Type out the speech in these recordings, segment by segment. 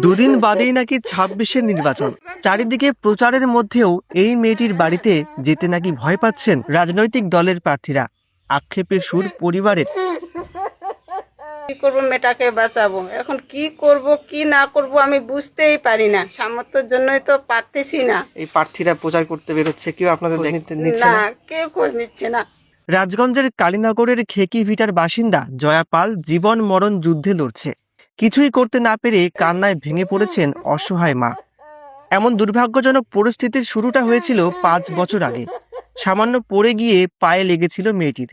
দুদিন বাদেই নাকি ২৬-এর নির্বাচন। চারিদিকে প্রচারের মধ্যেও এই মেয়েটির বাড়িতে যেতে নাকি ভয় পাচ্ছেন রাজনৈতিক দলের প্রার্থীরা। আক্ষেপের সুর পরিবারের। কি করব, মেয়েটাকে বাঁচাবো, এখন কি করব কি না করব আমি বুঝতেই পারি না। সামর্থ্যের জন্যই তো পারতেছি না। এই প্রার্থীরা প্রচার করতে বেরোচ্ছে, কেউ আপনাদের নিচ্ছে না, না? কেউ খোঁজ নিচ্ছে না। রাজগঞ্জের কালীনগরের খেকি ভিটার বাসিন্দা জয়া পাল জীবন মরণ যুদ্ধে লড়ছে। কিছুই করতে না পেরে কান্নায় ভেঙে পড়েছেন অসহায় মা। এমন দুর্ভাগ্যজনক পরিস্থিতির শুরুটা হয়েছিল ৫ বছর আগে। সামান্য পড়ে গিয়ে পায়ে লেগেছিল মেয়েটির।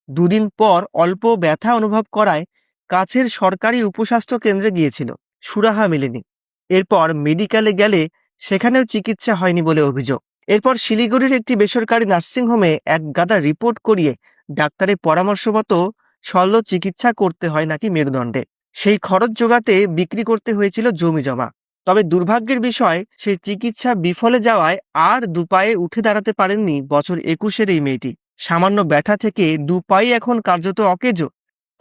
দুদিন পর অল্প ব্যথা অনুভব করায় কাছের সরকারি উপস্বাস্থ্য কেন্দ্রে গিয়েছিল, সুরাহা মেলেনি। এরপর মেডিকেলে গেলে সেখানেও চিকিৎসা হয়নি বলে অভিযোগ। এরপর শিলিগুড়ির একটি বেসরকারি নার্সিংহোমে এক গাদা রিপোর্ট করিয়ে ডাক্তারের পরামর্শ মতো শল্য চিকিৎসা করতে হয় নাকি মেরুদণ্ডে। সেই খরচ জোগাতে বিক্রি করতে হয়েছিল জমি জমা। তবে দুর্ভাগ্যের বিষয়, সেই চিকিৎসা বিফলে যাওয়ায় আর দুপায়ে উঠে দাঁড়াতে পারেননি বছর ২১-এর এই মেয়েটি। সামান্য ব্যথা থেকে দুপাই এখন কার্যত অকেজো।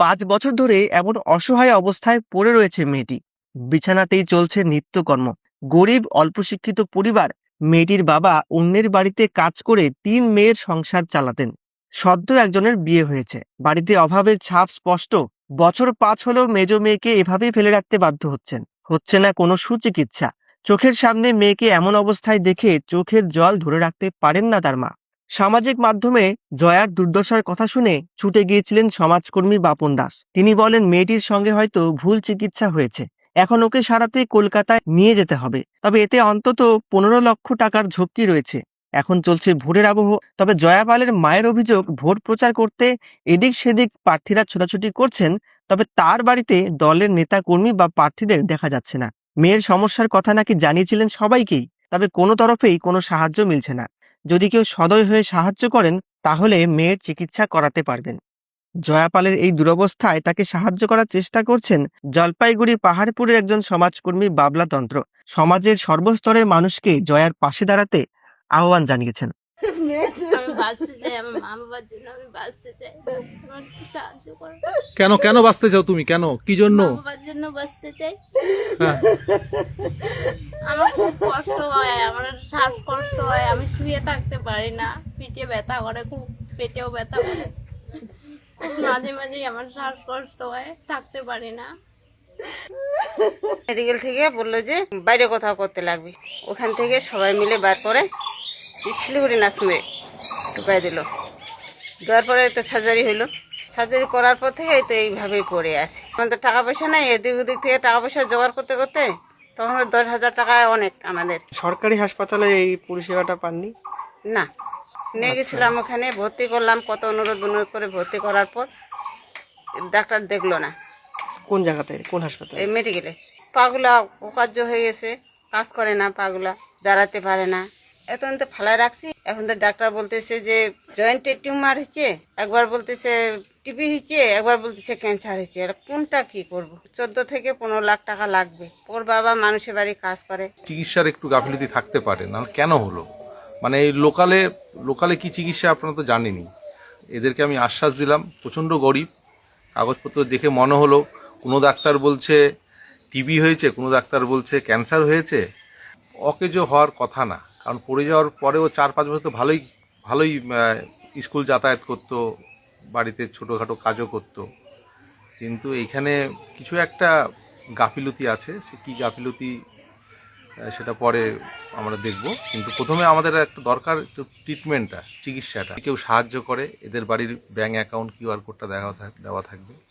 ৫ বছর ধরে এমন অসহায় অবস্থায় পড়ে রয়েছে মেয়েটি। বিছানাতেই চলছে নিত্যকর্ম। গরিব অল্প শিক্ষিত পরিবার। মেয়েটির বাবা অন্যের বাড়িতে কাজ করে ৩ মেয়ের সংসার চালাতেন। সদ্য একজনের বিয়ে হয়েছে, বাড়িতে অভাবের ছাপ স্পষ্ট। বছর ৫ হলেও মেজ মেয়েকে এভাবেই ফেলে রাখতে বাধ্য হচ্ছেন। হচ্ছে না কোনো সুচিকিৎসা। চোখের সামনে মেয়েকে এমন অবস্থায় দেখে চোখের জল ধরে রাখতে পারেন না তার মা। সামাজিক মাধ্যমে জয়ার দুর্দশার কথা শুনে ছুটে গিয়েছিলেন সমাজকর্মী বাপন দাস। তিনি বলেন, মেয়েটির সঙ্গে হয়তো ভুল চিকিৎসা হয়েছে, এখন ওকে সারাতে কলকাতায় নিয়ে যেতে হবে। তবে এতে অন্তত ১৫ লক্ষ টাকার ঝক্কি রয়েছে। এখন চলছে ভোটের আবহ। তবে জয়া পালের মায়ের অভিযোগ, ভোট প্রচার করতে এদিক সেদিক প্রার্থীরা ছোটাছুটি করছেন, তবে তার বাড়িতে দলের নেতা কর্মী বা প্রার্থীদের দেখা যাচ্ছে না। মেয়ের সমস্যার কথা নাকি জানিয়েছিলেন সবাইকেই, তবে কোনো তরফেই কোনো সাহায্য মিলছে না। যদি কেউ সদয় হয়ে সাহায্য করেন তাহলে মেয়ের চিকিৎসা করাতে পারবেন। জয়াপালের এই দুরবস্থায় তাকে সাহায্য করার চেষ্টা করছেন জলপাইগুড়ি পাহাড়পুরের একজন সমাজকর্মী বাবলা তন্ত্র। সমাজের সর্বস্তরের মানুষকে জয়ার পাশে দাঁড়াতে আহ্বান জানিয়েছেন। আমি বাঁচতে চাই, আমার মা বাবার জন্য আমি বাঁচতে চাই, আমার একটু সাহায্য করো। কেন কেন বাঁচতে চাও তুমি? কেন, কি জন্য? মা বাবার জন্য বাঁচতে চাই। হ্যাঁ। আমার খুব কষ্ট হয়, আমার শ্বাসকষ্ট হয়, আমি শুয়ে থাকতে পারি না, পিঠে ব্যথা করে, খুব পেটেও ব্যথা করে, মাঝে মাঝেই আমার শ্বাসকষ্ট হয়, থাকতে পারি না। মেডিকেল থেকে বললো যে বাইরে কোথাও করতে লাগবে। ওখান থেকে সবাই মিলে বার করে শিলিগুড়ি নার্সিংহোমে ঢুকাই দিল। দেওয়ার পরে তো সার্জারি হইলো। সার্জারি করার পর থেকে তো এইভাবেই পড়ে আছে। এখন তো টাকা পয়সা নাই, এদিক ওদিক থেকে টাকা পয়সা জোগাড় করতে করতে তখন ১০,০০০ টাকা অনেক আমাদের। সরকারি হাসপাতালে এই পরিষেবাটা পাননি? না, নিয়ে গেছিলাম ওখানে, ভর্তি করলাম, কত অনুরোধ করে ভর্তি করার পর ডাক্তার দেখলো না। কোন জায়গাতে, কোন হাসপাতালে? এই মেডিকেলে। পাগুলা অকার্য হয়ে গেছে, কাজ করে না, পাগুলা দাঁড়াতে পারে না। এখন তো ফালায় রাখছি। এখন তো ডাক্তার বলতেছে যে জয়েন্টে টিউমার হচ্ছে, একবার বলতেছে টিবি হচ্ছে, একবার বলতেছে ক্যান্সার হচ্ছে। আর কোনটা কি করব? ১৪ থেকে ১৫ লাখ টাকা লাগবে। ওর বাবা মানুষের বাড়ি কাজ করে। চিকিৎসার একটু গাফিলতি থাকতে পারে, না কেন হলো? মানে এই লোকালে কি চিকিৎসা আপনারা তো জানেনই। এদেরকে আমি আশ্বাস দিলাম, প্রচণ্ড গরিব, কাগজপত্র দেখে মনে হলো কোনো ডাক্তার বলছে টিবি হয়েছে, কোনো ডাক্তার বলছে ক্যান্সার হয়েছে। অকেজো হওয়ার কথা না, কারণ পড়ে যাওয়ার পরেও ৪-৫ বছর তো ভালোই স্কুল যাতায়াত করতো, বাড়িতে ছোটোখাটো কাজও করতো। কিন্তু এইখানে কিছু একটা গাফিলতি আছে, সে কী গাফিলতি সেটা পরে আমরা দেখব। কিন্তু প্রথমে আমাদের একটা দরকার একটু ট্রিটমেন্টটা, চিকিৎসাটা। কেউ সাহায্য করে, এদের বাড়ির ব্যাঙ্ক অ্যাকাউন্ট QR কোডটা দেওয়া থাকবে।